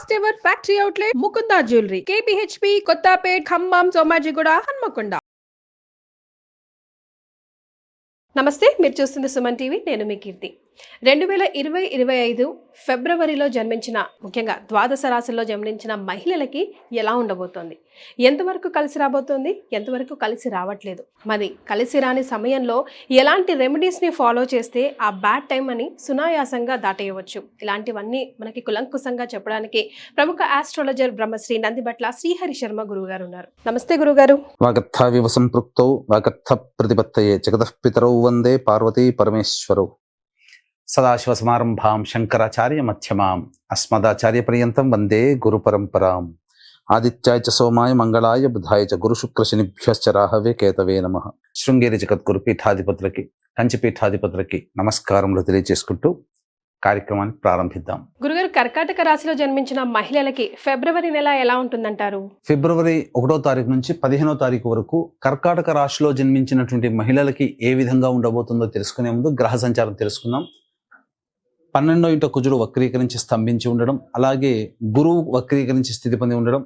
First ever factory outlet Mukunda jewellery KPHB Kothapet Khammam Somajiguda Hanamkonda. నమస్తే, మీరు చూస్తుంది సుమన్ టీవీ. నేను మీ కీర్తి. 2020-25 ఫిబ్రవరిలో జన్మించిన, ముఖ్యంగా ద్వాదశ రాశుల్లో జన్మించిన మహిళలకి ఎలా ఉండబోతోంది, ఎంతవరకు కలిసి రాబోతోంది, ఎంతవరకు కలిసి రావట్లేదు, మరి కలిసి రాని సమయంలో ఎలాంటి రెమెడీస్ని ఫాలో చేస్తే ఆ బ్యాడ్ టైం అని సునాయాసంగా దాటేయవచ్చు, ఇలాంటివన్నీ మనకి కులంకుశంగా చెప్పడానికి ప్రముఖ ఆస్ట్రాలజర్ బ్రహ్మశ్రీ నందిబట్ల శ్రీహరి శర్మ గురువుగారు ఉన్నారు. నమస్తే గురుగారు. వాగర్థావివ సంపృక్తౌ వాగర్థ ప్రతిపత్తయే జగతః పితరౌ వందే పార్వతీ పరమేశ్వరౌ. సదాశివసమారంభాం శంకరాచార్య మధ్యమాం అస్మదాచార్య పర్యంతం వందే గురు పరంపరాం. ఆదిత్యాయ చ సోమాయ మంగళాయ బుధాయ చ గురు శుక్ర శనిభ్యశ్చ రాహవే కేతవే నమః. శృంగేరి జగద్గురు పీఠాధిపతులకి, కంచి పీఠాధిపతులకి నమస్కారములు తెలియజేసుకుంటూ కార్యక్రమాన్ని ప్రారంభిద్దాం. గురుగారు, కర్కాటక రాశిలో జన్మించిన మహిళలకి ఫిబ్రవరి నెల ఎలా ఉంటుందంటారు? ఫిబ్రవరి 1వ తారీఖు నుంచి 15వ తారీఖు వరకు కర్కాటక రాశిలో జన్మించినటువంటి మహిళలకి ఏ విధంగా ఉండబోతుందో తెలుసుకునే ముందు గ్రహ సంచారం తెలుసుకుందాం. 12వ ఇంట కుజుడు వక్రీకరించి స్తంభించి ఉండడం, అలాగే గురువు వక్రీకరించి స్థితి పొంది ఉండడం,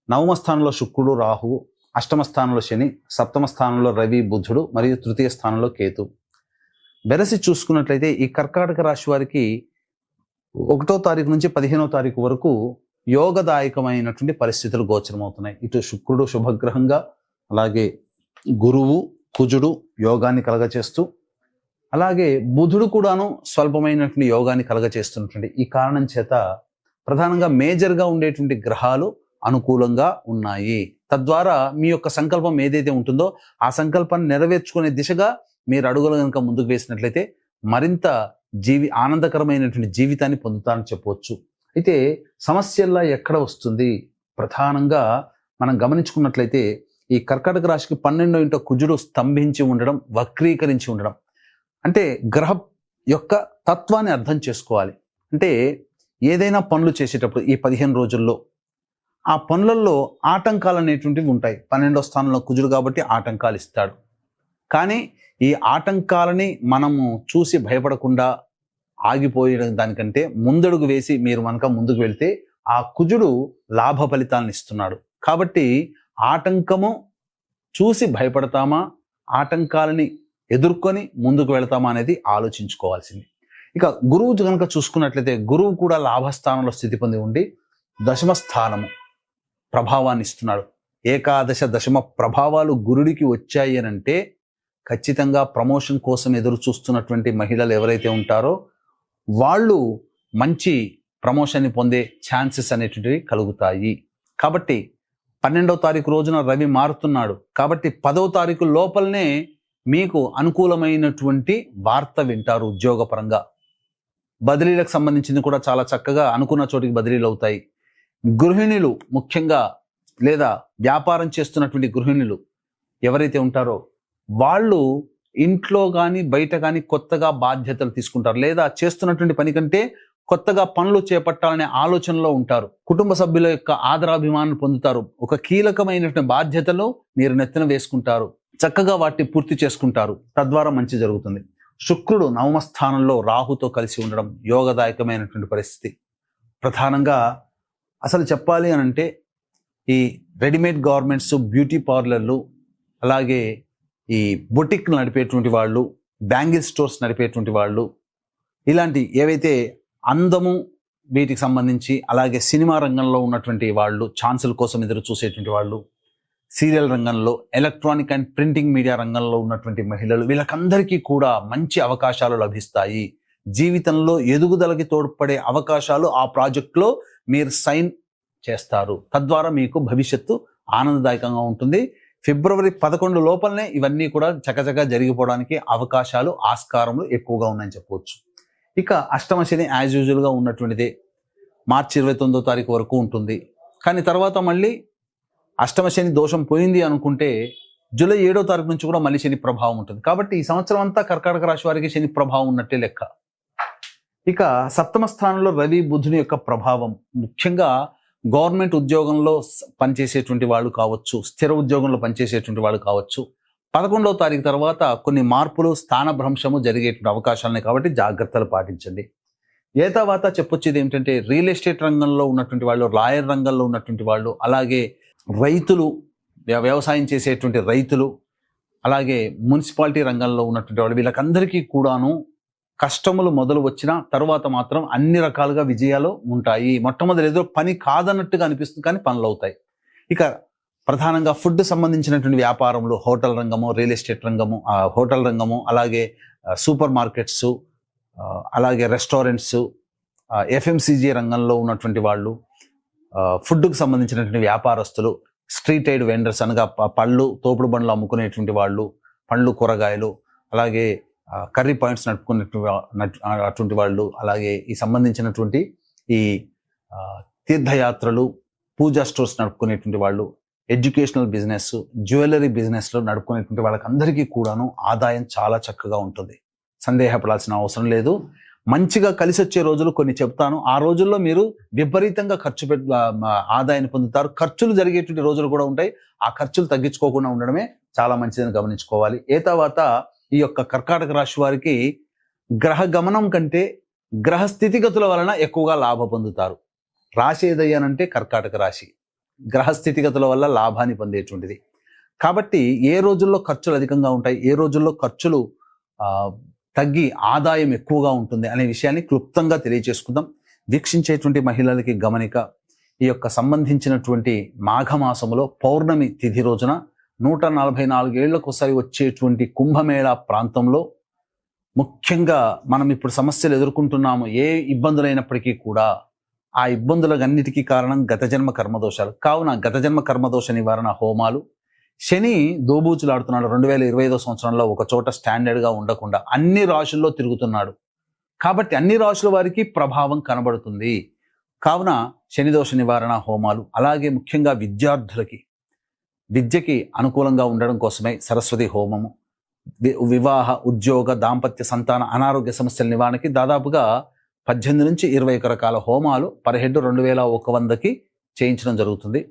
9వ స్థానంలో శుక్రుడు రాహువు, 8వ స్థానంలో శని, 7వ స్థానంలో రవి బుధుడు మరియు 3వ స్థానంలో కేతు. వెరసి చూసుకున్నట్లయితే ఈ కర్కాటక రాశి వారికి 1వ తారీఖు నుంచి 15వ తారీఖు వరకు యోగదాయకమైనటువంటి పరిస్థితులు గోచరమవుతున్నాయి. ఇటు శుక్రుడు శుభగ్రహంగా, అలాగే గురువు కుజుడు యోగాన్ని కలగచేస్తూ, అలాగే బుధుడు కూడాను స్వల్పమైనటువంటి యోగాన్ని కలగచేస్తున్నటువంటి ఈ కారణం చేత ప్రధానంగా మేజర్గా ఉండేటువంటి గ్రహాలు అనుకూలంగా ఉన్నాయి. తద్వారా మీ యొక్క సంకల్పం ఏదైతే ఉంటుందో ఆ సంకల్పాన్ని నెరవేర్చుకునే దిశగా మీరు అడుగులు కనుక ముందుకు వేసినట్లయితే మరింత ఆనందకరమైనటువంటి జీవితాన్ని పొందుతారని చెప్పవచ్చు. అయితే సమస్యల్లా ఎక్కడ వస్తుంది? ప్రధానంగా మనం గమనించుకున్నట్లయితే ఈ కర్కాటక రాశికి 12వ ఇంట కుజుడు స్తంభించి ఉండడం, వక్రీకరించి ఉండడం అంటే గ్రహ యొక్క తత్వాన్ని అర్థం చేసుకోవాలి. అంటే ఏదైనా పనులు చేసేటప్పుడు ఈ 15 రోజుల్లో ఆ పనులలో ఆటంకాలు అనేటువంటివి ఉంటాయి. 12వ స్థానంలో కుజుడు కాబట్టి ఆటంకాలు ఇస్తాడు. కానీ ఈ ఆటంకాలని మనము చూసి భయపడకుండా ఆగిపోయడం దానికంటే ముందడుగు వేసి మీరు మనక ముందుకు వెళ్తే ఆ కుజుడు లాభ ఫలితాలను ఇస్తున్నాడు. కాబట్టి ఆటంకము చూసి భయపడతామా, ఆటంకాలని ఎదుర్కొని ముందుకు వెళతామా అనేది ఆలోచించుకోవాల్సింది. ఇక గురువు కనుక చూసుకున్నట్లయితే గురువు కూడా లాభస్థానంలో స్థితి పొంది ఉండి దశమ స్థానము ప్రభావాన్ని ఇస్తున్నాడు. ఏకాదశ దశమ ప్రభావాలు గురుడికి వచ్చాయి అని అంటే ఖచ్చితంగా ప్రమోషన్ కోసం ఎదురు చూస్తున్నటువంటి మహిళలు ఎవరైతే ఉంటారో వాళ్ళు మంచి ప్రమోషన్ని పొందే ఛాన్సెస్ అనేటువంటివి కలుగుతాయి. కాబట్టి 12వ తారీఖు రోజున రవి మారుతున్నాడు కాబట్టి 10వ తారీఖు లోపలనే మీకు అనుకూలమైనటువంటి వార్త వింటారు. ఉద్యోగపరంగా బదిలీలకు సంబంధించింది కూడా చాలా చక్కగా అనుకున్న చోటికి బదిలీలు అవుతాయి. గృహిణులు ముఖ్యంగా లేదా వ్యాపారం చేస్తున్నటువంటి గృహిణులు ఎవరైతే ఉంటారో వాళ్ళు ఇంట్లో కానీ బయట కానీ కొత్తగా బాధ్యతలు తీసుకుంటారు, లేదా చేస్తున్నటువంటి పని కంటే కొత్తగా పనులు చేపట్టాలనే ఆలోచనలో ఉంటారు. కుటుంబ సభ్యుల యొక్క ఆదరాభిమానం పొందుతారు. ఒక కీలకమైనటువంటి బాధ్యతలు మీరు నెత్తిన వేసుకుంటారు, చక్కగా వాటిని పూర్తి చేసుకుంటారు. తద్వారా మంచి జరుగుతుంది. శుక్రుడు 9వ స్థానంలో రాహుతో కలిసి ఉండడం యోగదాయకమైనటువంటి పరిస్థితి. ప్రధానంగా అసలు చెప్పాలి అని అంటే ఈ రెడీమేడ్ గార్మెంట్స్, బ్యూటీ పార్లర్లు, అలాగే ఈ బొటిక్ నడిపేటువంటి వాళ్ళు, బ్యాంగిల్ స్టోర్స్ నడిపేటువంటి వాళ్ళు, ఇలాంటి ఏవైతే అందము వీటికి సంబంధించి, అలాగే సినిమా రంగంలో ఉన్నటువంటి వాళ్ళు, ఛాన్సుల కోసం ఎదురు చూసేటువంటి వాళ్ళు, సీరియల్ రంగంలో, ఎలక్ట్రానిక్ అండ్ ప్రింటింగ్ మీడియా రంగంలో ఉన్నటువంటి మహిళలు, వీళ్ళకందరికీ కూడా మంచి అవకాశాలు లభిస్తాయి. జీవితంలో ఎదుగుదలకి తోడ్పడే అవకాశాలు ఆ ప్రాజెక్టులో మీరు సైన్ చేస్తారు. తద్వారా మీకు భవిష్యత్తు ఆనందదాయకంగా ఉంటుంది. ఫిబ్రవరి 11 లోపలనే ఇవన్నీ కూడా చకచకా జరిగిపోవడానికి అవకాశాలు, ఆస్కారములు ఎక్కువగా ఉన్నాయని చెప్పవచ్చు. ఇక అష్టమ శని యాజ్ యూజువల్గా ఉన్నటువంటిదే మార్చి 29వ తారీఖు వరకు ఉంటుంది. కానీ తర్వాత మళ్ళీ అష్టమ శని దోషం పోయింది అనుకుంటే జూలై 7వ తారీఖు నుంచి కూడా మళ్ళీ శని ప్రభావం ఉంటుంది. కాబట్టి ఈ సంవత్సరం అంతా కర్కాటక రాశి వారికి శని ప్రభావం ఉన్నట్టే లెక్క. ఇక 7వ స్థానంలో రవి బుధుని యొక్క ప్రభావం, ముఖ్యంగా గవర్నమెంట్ ఉద్యోగంలో పనిచేసేటువంటి వాళ్ళు కావచ్చు, స్థిర ఉద్యోగంలో పనిచేసేటువంటి వాళ్ళు కావచ్చు, 11వ తారీఖు తర్వాత కొన్ని మార్పులు, స్థానభ్రంశము జరిగేటువంటి అవకాశాలని కాబట్టి జాగ్రత్తలు పాటించండి. ఏ తర్వాత చెప్పొచ్చేది ఏమిటంటే రియల్ ఎస్టేట్ రంగంలో ఉన్నటువంటి వాళ్ళు, లాయర్ రంగంలో ఉన్నటువంటి వాళ్ళు, అలాగే రైతులు, వ్యవసాయం చేసేటువంటి రైతులు, అలాగే మున్సిపాలిటీ రంగంలో ఉన్నటువంటి వాళ్ళు, వీళ్ళకందరికీ కూడాను కష్టములు మొదలు వచ్చిన తర్వాత మాత్రం అన్ని రకాలుగా విజయాలు ఉంటాయి. మొట్టమొదటి ఏదో పని కాదన్నట్టుగా అనిపిస్తుంది, కానీ పనులు అవుతాయి. ఇక ప్రధానంగా ఫుడ్ సంబంధించినటువంటి వ్యాపారములు, హోటల్ రంగము, రియల్ ఎస్టేట్ రంగము, హోటల్ రంగము, అలాగే సూపర్ మార్కెట్స్, అలాగే రెస్టారెంట్స్, ఎఫ్ఎంసీజీ రంగంలో ఉన్నటువంటి వాళ్ళు, ఫుడ్కు సంబంధించినటువంటి వ్యాపారస్తులు, స్ట్రీట్ ఐడ్ వెండర్స్ అనగా పళ్ళు, తోపుడు బండ్లు అమ్ముకునేటువంటి వాళ్ళు, పండ్లు, కూరగాయలు, అలాగే కర్రీ పాయింట్స్ అటువంటి వాళ్ళు, అలాగే ఈ సంబంధించినటువంటి ఈ తీర్థయాత్రలు, పూజా స్టోర్స్ నడుపుకునేటువంటి వాళ్ళు, ఎడ్యుకేషనల్ బిజినెస్, జ్యువెలరీ బిజినెస్లో నడుపుకునేటువంటి వాళ్ళకందరికీ కూడాను ఆదాయం చాలా చక్కగా ఉంటుంది. సందేహపడాల్సిన అవసరం లేదు. మంచిగా కలిసి వచ్చే రోజులు కొన్ని చెప్తాను. ఆ రోజుల్లో మీరు విపరీతంగా ఆదాయాన్ని పొందుతారు. ఖర్చులు జరిగేటువంటి రోజులు కూడా ఉంటాయి. ఆ ఖర్చులు తగ్గించుకోకుండా ఉండడమే చాలా మంచిదని గమనించుకోవాలి. ఏ తర్వాత ఈ యొక్క కర్కాటక రాశి వారికి గ్రహ గమనం కంటే గ్రహ స్థితిగతుల వలన ఎక్కువగా లాభ పొందుతారు. రాశి ఏదయ్యానంటే కర్కాటక రాశి. గ్రహ స్థితిగతుల వల్ల లాభాన్ని పొందేటువంటిది. కాబట్టి ఏ రోజుల్లో ఖర్చులు అధికంగా ఉంటాయి, ఏ రోజుల్లో ఖర్చులు తగ్గి ఆదాయం ఎక్కువగా ఉంటుంది అనే విషయాన్ని క్లుప్తంగా తెలియజేసుకుందాం. వీక్షించేటువంటి మహిళలకి గమనిక, ఈ యొక్క సంబంధించినటువంటి మాఘమాసములో పౌర్ణమి తిథి రోజున 144 ఏళ్లకోసారి వచ్చేటువంటి కుంభమేళా ప్రాంతంలో ముఖ్యంగా మనం ఇప్పుడు సమస్యలు ఎదుర్కొంటున్నాము. ఏ ఇబ్బందులైనప్పటికీ కూడా ఆ ఇబ్బందులన్నిటికీ కారణం గత జన్మ కర్మదోషాలు. కావున గత జన్మ కర్మదోష నివారణ హోమాలు. శని దోబూచులాడుతున్నాడు 2025 సంవత్సరంలో ఒక చోట స్టాండర్డ్గా ఉండకుండా అన్ని రాశుల్లో తిరుగుతున్నాడు. కాబట్టి అన్ని రాశుల వారికి ప్రభావం కనబడుతుంది. కావున శని దోష నివారణ హోమాలు, అలాగే ముఖ్యంగా విద్యకి అనుకూలంగా ఉండడం కోసమే సరస్వతి హోమము, వివాహ, ఉద్యోగ, దాంపత్య, సంతాన, అనారోగ్య సమస్యల నివారణకి దాదాపుగా 18 నుంచి 21 రకాల హోమాలు పర్ హెడ్ 2100కి చేయించడం జరుగుతుంది.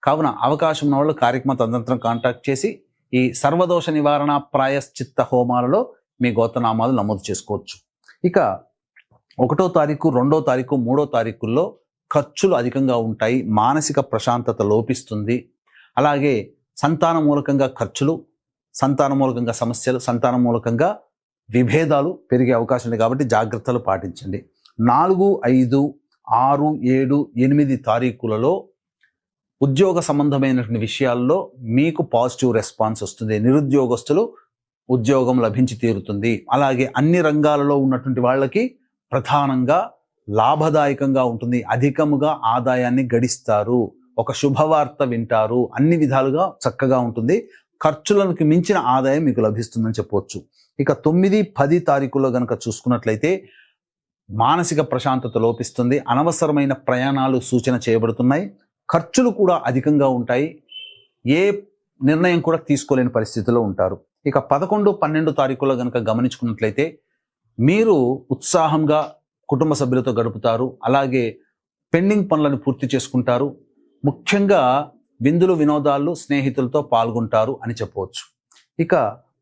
కావున అవకాశం ఉన్న వాళ్ళు కార్యక్రమ తదనంతరం కాంటాక్ట్ చేసి ఈ సర్వదోష నివారణ ప్రాయశ్చిత్త హోమాలలో మీ గోత్రనామాలు నమోదు చేసుకోవచ్చు. ఇక 1వ తారీఖు, 2వ తారీఖు, 3వ తారీఖుల్లో ఖర్చులు అధికంగా ఉంటాయి. మానసిక ప్రశాంతత లోపిస్తుంది. అలాగే సంతాన మూలకంగా ఖర్చులు, సంతాన మూలకంగా సమస్యలు, సంతాన మూలకంగా విభేదాలు పెరిగే అవకాశం ఉంది. కాబట్టి జాగ్రత్తలు పాటించండి. 4, 5, 6, 7, 8 తారీఖులలో ఉద్యోగ సంబంధమైనటువంటి విషయాల్లో మీకు పాజిటివ్ రెస్పాన్స్ వస్తుంది. నిరుద్యోగస్తులు ఉద్యోగం లభించి తీరుతుంది. అలాగే అన్ని రంగాలలో ఉన్నటువంటి వాళ్ళకి ప్రధానంగా లాభదాయకంగా ఉంటుంది. అధికముగా ఆదాయాన్ని గడిస్తారు. ఒక శుభవార్త వింటారు. అన్ని విధాలుగా చక్కగా ఉంటుంది. ఖర్చులకు మించిన ఆదాయం మీకు లభిస్తుందని చెప్పవచ్చు. ఇక 9, 10 తారీఖుల్లో కనుక చూసుకున్నట్లయితే మానసిక ప్రశాంతత లోపిస్తుంది. అనవసరమైన ప్రయాణాలు సూచన చేయబడుతున్నాయి. ఖర్చులు కూడా అధికంగా ఉంటాయి. ఏ నిర్ణయం కూడా తీసుకోలేని పరిస్థితిలో ఉంటారు. ఇక 11, 12 తారీఖుల్లో కనుక గమనించుకున్నట్లయితే మీరు ఉత్సాహంగా కుటుంబ సభ్యులతో గడుపుతారు. అలాగే పెండింగ్ పనులను పూర్తి చేసుకుంటారు. ముఖ్యంగా విందులు, వినోదాలు, స్నేహితులతో పాల్గొంటారు అని చెప్పవచ్చు. ఇక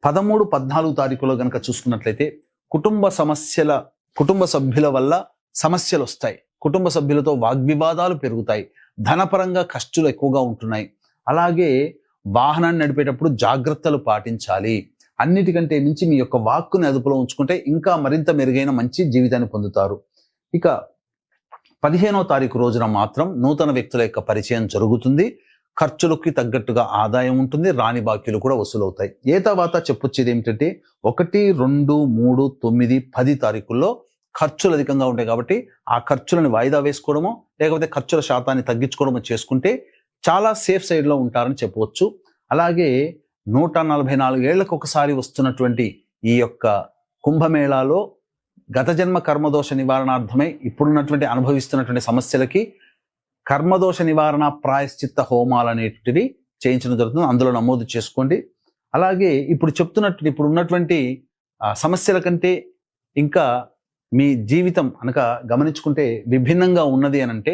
13, 14 తారీఖులో కనుక చూసుకున్నట్లయితే కుటుంబ సభ్యుల వల్ల సమస్యలు వస్తాయి. కుటుంబ సభ్యులతో వాగ్వివాదాలు పెరుగుతాయి. ధనపరంగా ఖర్చులు ఎక్కువగా ఉంటున్నాయి. అలాగే వాహనాన్ని నడిపేటప్పుడు జాగ్రత్తలు పాటించాలి. అన్నిటికంటే మించి మీ యొక్క వాక్కుని అదుపులో ఉంచుకుంటే ఇంకా మరింత మెరుగైన మంచి జీవితాన్ని పొందుతారు. ఇక 15వ తారీఖు రోజున మాత్రం నూతన వ్యక్తుల యొక్క పరిచయం జరుగుతుంది. ఖర్చులకి తగ్గట్టుగా ఆదాయం ఉంటుంది. రాని బాకీలు కూడా వసూలవుతాయి. ఏ తర్వాత చెప్పొచ్చేది ఏమిటంటే 1, 2, 3, 9, 10 తారీఖుల్లో ఖర్చులు అధికంగా ఉంటాయి. కాబట్టి ఆ ఖర్చులను వాయిదా వేసుకోవడమో లేకపోతే ఖర్చుల శాతాన్ని తగ్గించుకోవడమో చేసుకుంటే చాలా సేఫ్ సైడ్లో ఉంటారని చెప్పవచ్చు. అలాగే 144 ఏళ్లకు ఒకసారి వస్తున్నటువంటి ఈ యొక్క కుంభమేళాలో గత జన్మ కర్మదోష నివారణార్థమై ఇప్పుడున్నటువంటి అనుభవిస్తున్నటువంటి సమస్యలకి కర్మదోష నివారణ ప్రాయశ్చిత్త హోమాలు అనేటివి చేయించడం జరుగుతుంది. అందులో నమోదు చేసుకోండి. అలాగే ఇప్పుడు ఉన్నటువంటి సమస్యల కంటే ఇంకా మీ జీవితం అనక గమనించుకుంటే విభిన్నంగా ఉన్నది అని అంటే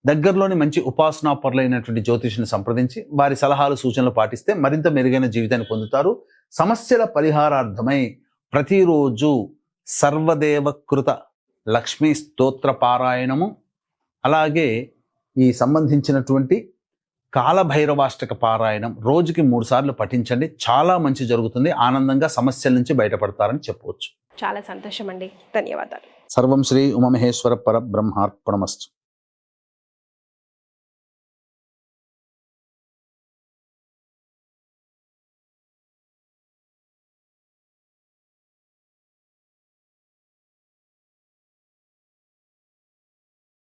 దగ్గరలోని మంచి ఉపాసనాపరులైనటువంటి జ్యోతిషుని సంప్రదించి వారి సలహాలు, సూచనలు పాటిస్తే మరింత మెరుగైన జీవితాన్ని పొందుతారు. సమస్యల పరిహారార్థమై ప్రతిరోజు సర్వదేవకృత లక్ష్మీ స్తోత్ర పారాయణము, అలాగే ఈ సంబంధించినటువంటి కాలభైరవాష్టక పారాయణం రోజుకి 3 సార్లు పఠించండి. చాలా మంచి జరుగుతుంది. ఆనందంగా సమస్యల నుంచి బయటపడతారని చెప్పవచ్చు. చాలా సంతోషం అండి. ధన్యవాదాలు. సర్వం శ్రీ ఉమామహేశ్వర పరబ్రహ్మార్పణమస్తు.